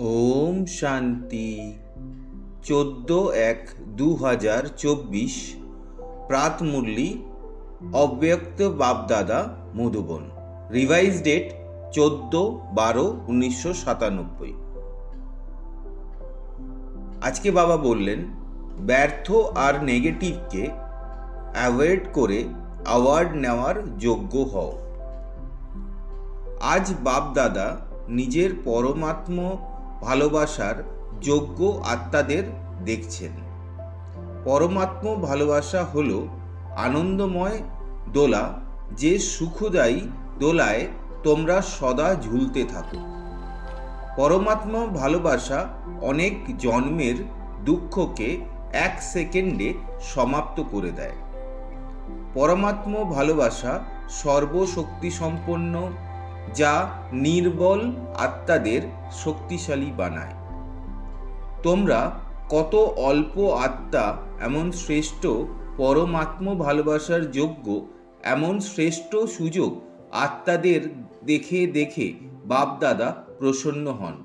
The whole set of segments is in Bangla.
ওম শান্তি। 14/1/2024 প্রাত মুরলি অব্যক্ত বাপদাদা মধুবন। Revise date 14/12/1997। আজকে বাবা বললেন, ব্যর্থ আর নেগেটিভকে অ্যাভয়েড করে অ্যাওয়ার্ড নেওয়ার যোগ্য হও। আজ বাপদাদা নিজের পরমাত্ম ভালোবাসার যোগ্য আত্মাদের দেখছেন। পরমাত্ম ভালোবাসা হল আনন্দময় দোলা, যে সুখদায়ী দোলায় তোমরা সদা ঝুলতে থাকো। পরমাত্ম ভালোবাসা অনেক জন্মের দুঃখকে 1 সেকেন্ডে সমাপ্ত করে দেয়। পরমাত্ম ভালোবাসা সর্বশক্তিসম্পন্ন, যা নির্বল আত্মাদের শক্তিশালী বানায়। তোমরা কত অল্প আত্মা এমন শ্রেষ্ঠ পরমাত্ম ভালোবাসার যোগ্য, এমন শ্রেষ্ঠ সুযোগ আত্মাদের দেখে দেখে বাপদাদা প্রসন্ন হন।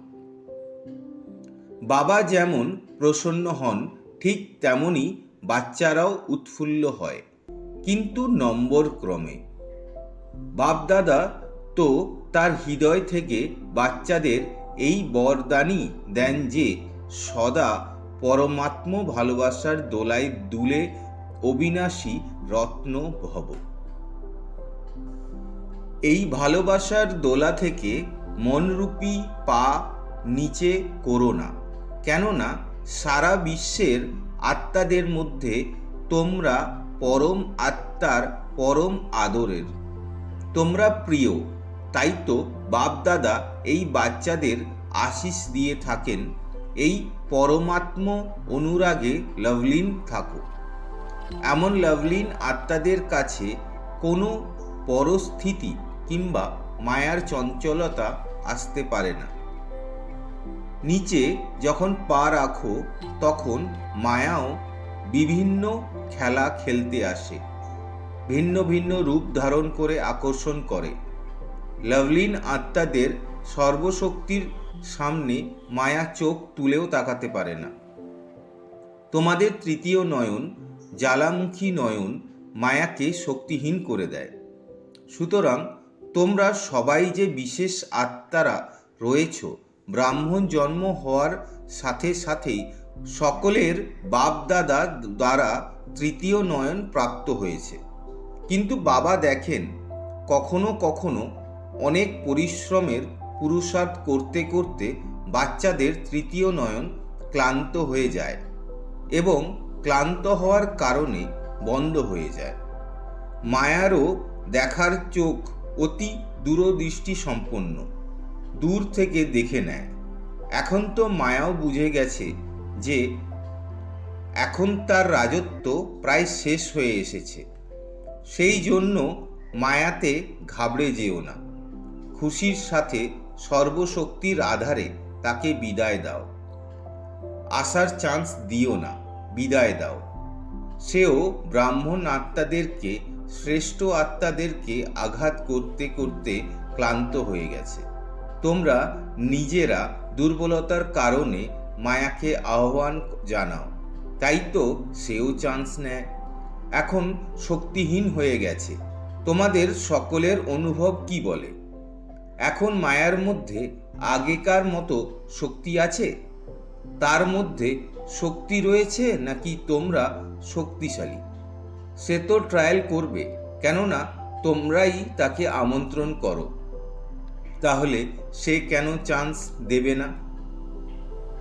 বাবা যেমন প্রসন্ন হন, ঠিক তেমনি বাচ্চারাও উৎফুল্ল হয়, কিন্তু নম্বর ক্রমে। বাপদাদা তো তার হৃদয় থেকে বাচ্চাদের এই বরদানই দেন যে সদা পরমাত্ম ভালোবাসার দোলায় দুলে অবিনাশী রত্ন ভব। এই ভালোবাসার দোলা থেকে মনরূপী পা নিচে করো না, কেননা সারা বিশ্বের আত্মাদের মধ্যে তোমরা পরম আত্মার পরম আদরের, তোমরা প্রিয়। তাই তো বাপদাদা এই বাচ্চাদের আশিস দিয়ে থাকেন, এই পরমাত্ম অনুরাগে লভলীন থাকো। এমন লভলীন আত্মাদের কাছে কোনো পরস্থিতি কিংবা মায়ার চঞ্চলতা আসতে পারে না। নিচে যখন পা রাখো, তখন মায়াও বিভিন্ন খেলা খেলতে আসে, ভিন্ন ভিন্ন রূপ ধারণ করে আকর্ষণ করে। লভলীন আত্মাদের সর্বশক্তির সামনে মায়া চোখ তুলেও তাকাতে পারে না। তোমাদের তৃতীয় নয়ন, জ্বালামুখী নয়ন, মায়াকে শক্তিহীন করে দেয়। সুতরাং তোমরা সবাই যে বিশেষ আত্মারা রয়েছ, ব্রাহ্মণ জন্ম হওয়ার সাথে সাথেই সকলের বাপদাদা দ্বারা তৃতীয় নয়ন প্রাপ্ত হয়েছে। কিন্তু বাবা দেখেন, কখনো কখনো অনেক পরিশ্রমের পুরুষার্থ করতে করতে বাচ্চাদের তৃতীয় নয়ন ক্লান্ত হয়ে যায় এবং ক্লান্ত হওয়ার কারণে বন্ধ হয়ে যায়। মায়ারও দেখার চোখ অতি দূরদৃষ্টি সম্পন্ন, দূর থেকে দেখে নেয়। এখন তো মায়াও বুঝে গেছে যে এখন তার রাজত্ব প্রায় শেষ হয়ে এসেছে। সেই জন্য মায়াতে ঘাবড়ে যেও না, খুশির সাথে সর্বশক্তির আধারে তাকে বিদায় দাও। আসার চান্স দিও না, বিদায় দাও। সেও ব্রাহ্মণ আত্মাদেরকে, শ্রেষ্ঠ আত্মাদেরকে আঘাত করতে করতে ক্লান্ত হয়ে গেছে। তোমরা নিজেরা দুর্বলতার কারণে মায়াকে আহ্বান জানাও, তাই তো সেও চান্স নেয়। এখন শক্তিহীন হয়ে গেছে। তোমাদের সকলের অনুভব কি বলে? এখন মায়ার মধ্যে আগেকার মতো শক্তি আছে? তার মধ্যে শক্তি রয়েছে নাকি তোমরা শক্তিশালী? সে তো ট্রায়াল করবে, কেননা তোমরাই তাকে আমন্ত্রণ করো। তাহলে সে কেন চান্স দেবে না?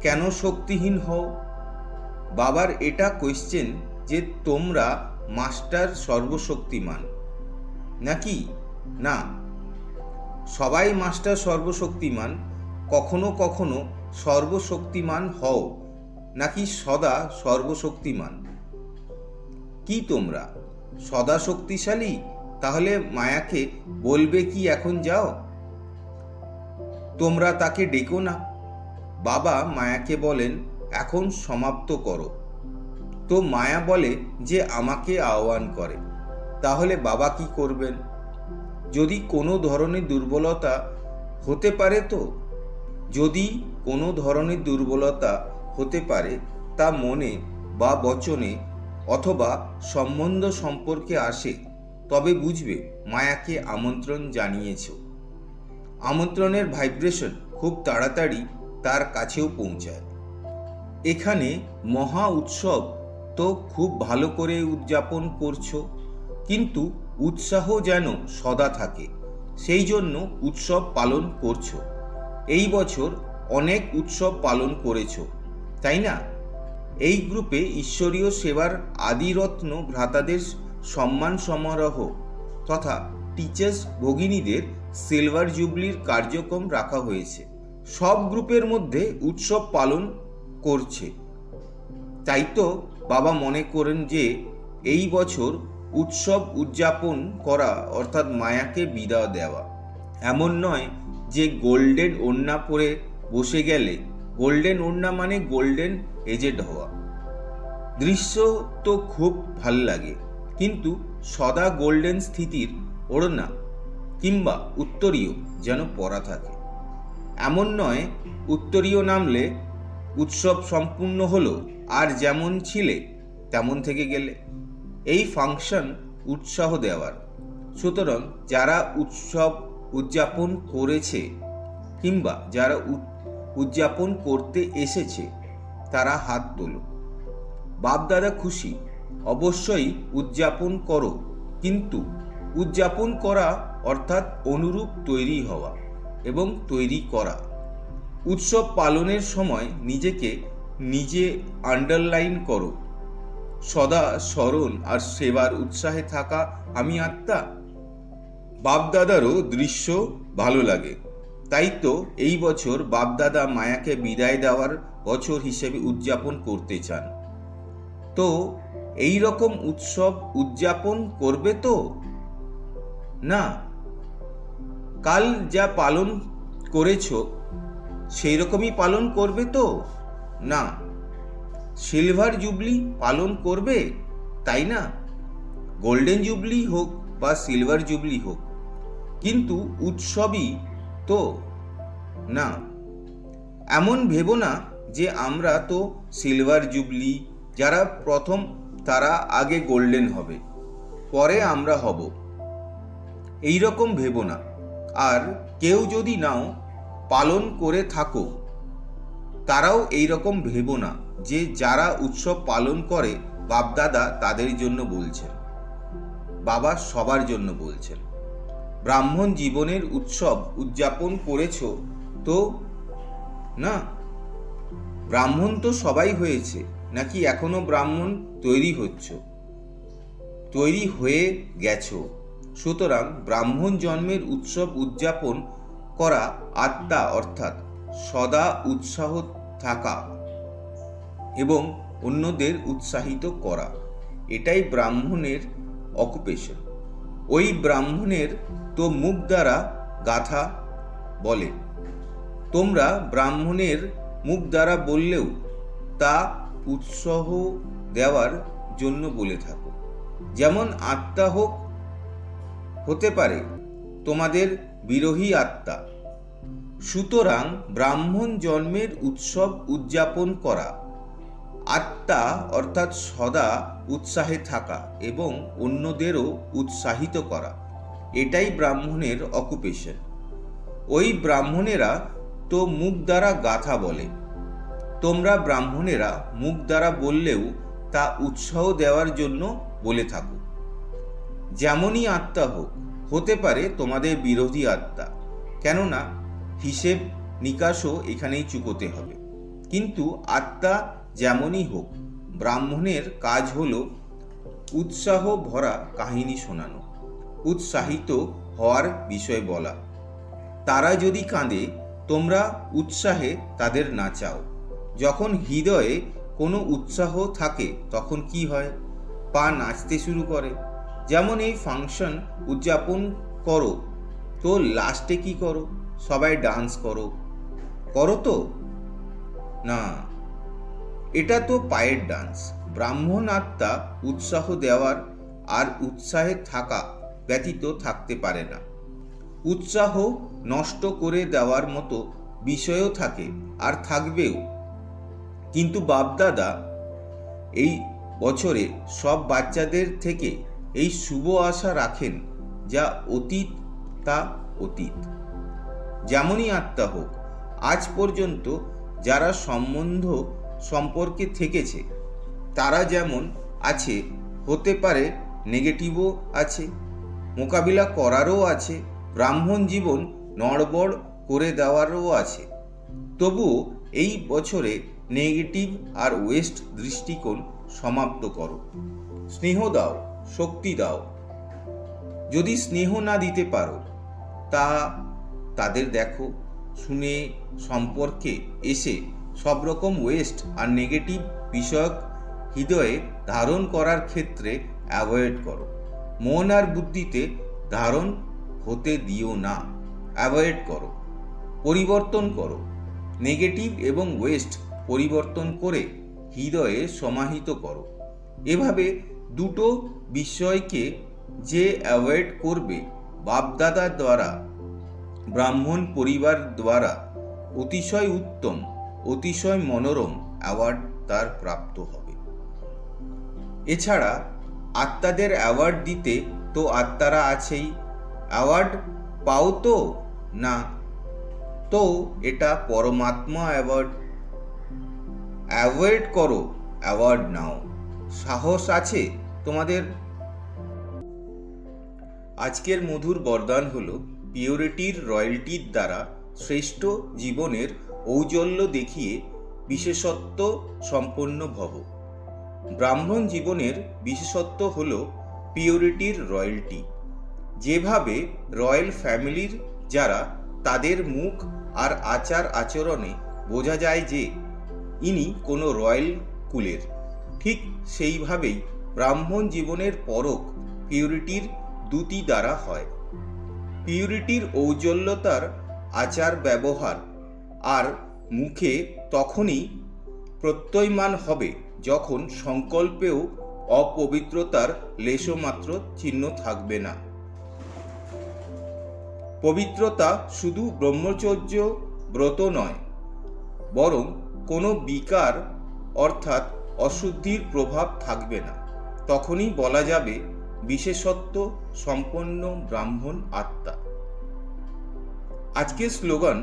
কেন শক্তিহীন হও? বাবার এটা কোয়েশ্চেন যে তোমরা মাস্টার সর্বশক্তিমান নাকি না? সবাই মাস্টার সর্বশক্তিমান, কখনো কখনো সর্বশক্তিমান হও নাকি সদা সর্বশক্তিমান? কি তোমরা সদা শক্তিশালী? তাহলে মায়াকে বলবে কি এখন যাও? তোমরা তাকে ডেকো না। বাবা মায়াকে বলেন এখন সমাপ্ত করো। তো মায়া বলে যে আমাকে আহ্বান করে। তাহলে বাবা কি করবেন? যদি কোনো ধরনের দুর্বলতা হতে পারে, তো যদি কোনো ধরনের দুর্বলতা হতে পারে তা মনে বা বচনে অথবা সম্বন্ধ সম্পর্কে আসে, তবে বুঝবে মায়াকে আমন্ত্রণ জানিয়েছ। আমন্ত্রণের ভাইব্রেশন খুব তাড়াতাড়ি তার কাছেও পৌঁছায়। এখানে মহা উৎসব তো খুব ভালো করে উদযাপন করছো, কিন্তু উৎসাহ যেন সদা থাকে, সেই জন্য উৎসব পালন করছো। এই বছর অনেক উৎসব পালন করেছো, তাই না? এই গ্রুপে ঈশ্বরীয় সেবার আদিরত্ন ভ্রাতাদের সম্মান সমারোহ তথা টিচার্স ভগিনীদের সিলভার জুবলির কার্যক্রম রাখা হয়েছে। সব গ্রুপের মধ্যে উৎসব পালন করছে, তাই তো বাবা মনে করেন যে এই বছর উৎসব উদযাপন করা অর্থাৎ মায়াকে বিদায় দেওয়া। এমন নয় যে গোল্ডেন ওড়না পরে বসে গেলে, গোল্ডেন ওড়না মানে গোল্ডেন এজেড হওয়া। দৃশ্য তো খুব ভাল লাগে, কিন্তু সদা গোল্ডেন স্থিতির ওড়না কিংবা উত্তরীয় যেন পরা থাকে। এমন নয় উত্তরীয় নামলে উৎসব সম্পূর্ণ হলো আর যেমন ছিলে তেমন থেকে গেলে। এই ফাংশন উৎসাহ দেওয়ার। সুতরাং যারা উৎসব উদযাপন করেছে কিংবা যারা উদযাপন করতে এসেছে তারা হাত তোলো। বাপদাদা খুশি, অবশ্যই উদযাপন করো, কিন্তু উদযাপন করা অর্থাৎ অনুরূপ তৈরি হওয়া এবং তৈরি করা। উৎসব পালনের সময় নিজেকে নিজে আন্ডারলাইন করো, সদা স্মরণ আর সেবার উৎসাহে থাকা আমি আত্মা। বাপদাদারও দৃশ্য ভালো লাগে, তাই তো এই বছর বাপদাদা মায়াকে বিদায় দেওয়ার বছর হিসেবে উদযাপন করতে চান। তো এই রকম উৎসব উদযাপন করবে তো না? কাল যা পালন করেছ সেই রকমই পালন করবে তো না? সিলভার জুবলি পালন করবে, তাই না? গোল্ডেন জুবলি হোক বা সিলভার জুবলি হোক, কিন্তু উৎসবই তো না। এমন ভেবো না যে আমরা তো সিলভার জুবলি, যারা প্রথম তারা আগে গোল্ডেন হবে, পরে আমরা হব, এই রকম ভেবো না। আর কেউ যদি নাও পালন করে থাকো, তারাও এই রকম ভেবো না যে যারা উৎসব পালন করে বাপদাদা তাদের জন্য বলছেন। বাবা সবার জন্য বলছেন। ব্রাহ্মণ জীবনের উৎসব উদযাপন করেছ তো না? ব্রাহ্মণ তো সবাই হয়েছে, নাকি এখনো ব্রাহ্মণ তৈরি হচ্ছ? তৈরি হয়ে গেছো। সুতরাং ব্রাহ্মণ জন্মের উৎসব উদযাপন করা আত্মা অর্থাৎ সদা উৎসাহ থাকা এবং অন্যদের উৎসাহিত করা, এটাই ব্রাহ্মণের অকুপেশন। ওই ব্রাহ্মণের তো মুখ দ্বারা গাথা বলে, তোমরা ব্রাহ্মণের মুখ দ্বারা বললেও তা উৎসাহ দেওয়ার জন্য বলে থাকো। যেমন আত্মা হতে পারে তোমাদের বিরোহী আত্মা। সুতরাং ব্রাহ্মণ জন্মের উৎসব উদযাপন করা আত্মা অর্থাৎ সদা উৎসাহে থাকা এবং অন্যদেরও উৎসাহিত করা, এটাই ব্রাহ্মণের অকুপেশন। ওই ব্রাহ্মণেরা তো মুখ দ্বারা গাথা বলে, তোমরা ব্রাহ্মণেরা মুখ দ্বারা বললেও তা উৎসাহ দেওয়ার জন্য বলে থাকো। যেমনই আত্মা হোক, হতে পারে তোমাদের বিরোধী আত্মা, কেননা হিসেব নিকাশও এখানেই চুকোতে হবে। কিন্তু আত্মা যেমনই হোক, ব্রাহ্মণের কাজ হলো উৎসাহ ভরা কাহিনী শোনানো, উৎসাহিত হওয়ার বিষয় বলা। তারা যদি কাঁদে, তোমরা উৎসাহে তাদের নাচাও। যখন হৃদয়ে কোনো উৎসাহ থাকে তখন কি হয়? পা নাচতে শুরু করে। যেমন এই ফাংশন উদযাপন করো তো লাস্টে কি করো? সবাই ডান্স করো, করো তো না? এটা তো পায়ের ডান্স। ব্রাহ্মণ আত্মা উৎসাহ দেওয়ার আর উৎসাহে থাকা ব্যতীত থাকতে পারে না। উৎসাহ নষ্ট করে দেওয়ার মতো বিষয়ও থাকে আর থাকবেও। কিন্তু বাপদাদা এই বছরে সব বাচ্চাদের থেকে এই শুভ আশা রাখেন, যা অতীত তা অতীত। যেমনই আত্মা হোক, আজ পর্যন্ত যারা সম্পর্কে থেকেছে তারা যেমন আছে, হতে পারে নেগেটিভও আছে, মোকাবিলা করারও আছে, ব্রাহ্মণ জীবন নড়বড় করে দেওয়ারও আছে। তবুও এই বছরে নেগেটিভ আর ওয়েস্ট দৃষ্টিকোণ সমাপ্ত করো। স্নেহ দাও, শক্তি দাও। যদি স্নেহ না দিতে পারো, তাদের দেখো, শুনে সম্পর্কে এসে সব রকম ওয়েস্ট আর নেগেটিভ বিষয়ক হৃদয়ে ধারণ করার ক্ষেত্রে অ্যাভয়েড করো। মন আর বুদ্ধিতে ধারণ হতে দিও না, অ্যাভয়েড করো। পরিবর্তন করো, নেগেটিভ এবং ওয়েস্ট পরিবর্তন করে হৃদয়ে সমাহিত করো। এভাবে দুটো বিষয়কে যে অ্যাভয়েড করবে, বাপদাদার দ্বারা, ব্রাহ্মণ পরিবার দ্বারা অতিশয় উত্তম, অতিশয় মনোরম অ্যাওয়ার্ড তার প্রাপ্ত হবে। এছাড়া আত্মাদের অ্যাওয়ার্ড দিতে তো আত্মারা আছেই। অ্যাওয়ার্ড পাও তো না, তো এটা পরমাত্মা অ্যাওয়ার্ড। অ্যাভয়েড করো, অ্যাওয়ার্ড নাও। সাহস আছে তোমাদের? আজকের মধুর বরদান হলো, পিওরিটির রয়্যালটির দ্বারা শ্রেষ্ঠ জীবনের ঔজ্জ্বল্য দেখিয়ে বিশেষত্ব সম্পন্ন ভব। ব্রাহ্মণ জীবনের বিশেষত্ব হল পিওরিটির রয়্যালটি। যেভাবে রয়্যাল ফ্যামিলির যারা, তাদের মুখ আর আচার আচরণে বোঝা যায় যে ইনি কোনো রয়্যাল কুলের, ঠিক সেইভাবেই ব্রাহ্মণ জীবনের পরখ পিওরিটির দ্যুতি দ্বারা হয়। পিওরিটির ঔজ্জ্বল্যতার আচার ব্যবহার আর মুখে তখনই প্রত্যয়মান হবে যখন সংকল্পেও অপবিত্রতার লেশমাত্র চিহ্ন থাকবে না। পবিত্রতা শুধু ব্রহ্মচর্য ব্রত নয়, বরং কোনো বিকার অর্থাৎ অশুদ্ধির প্রভাব থাকবে না। তখনই বলা যাবে বিশেষত্ব সম্পন্ন ব্রাহ্মণ আত্মা। আজকের স্লোগান,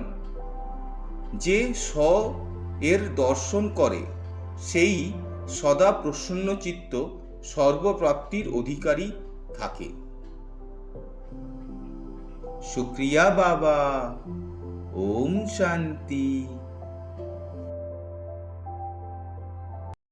যে স্ব এর দর্শন করে সেই সদা প্রসন্নচিত্ত সর্বপ্রাপ্তির অধিকারী থাকে। শুক্রিয়া বাবা। ওম শান্তি।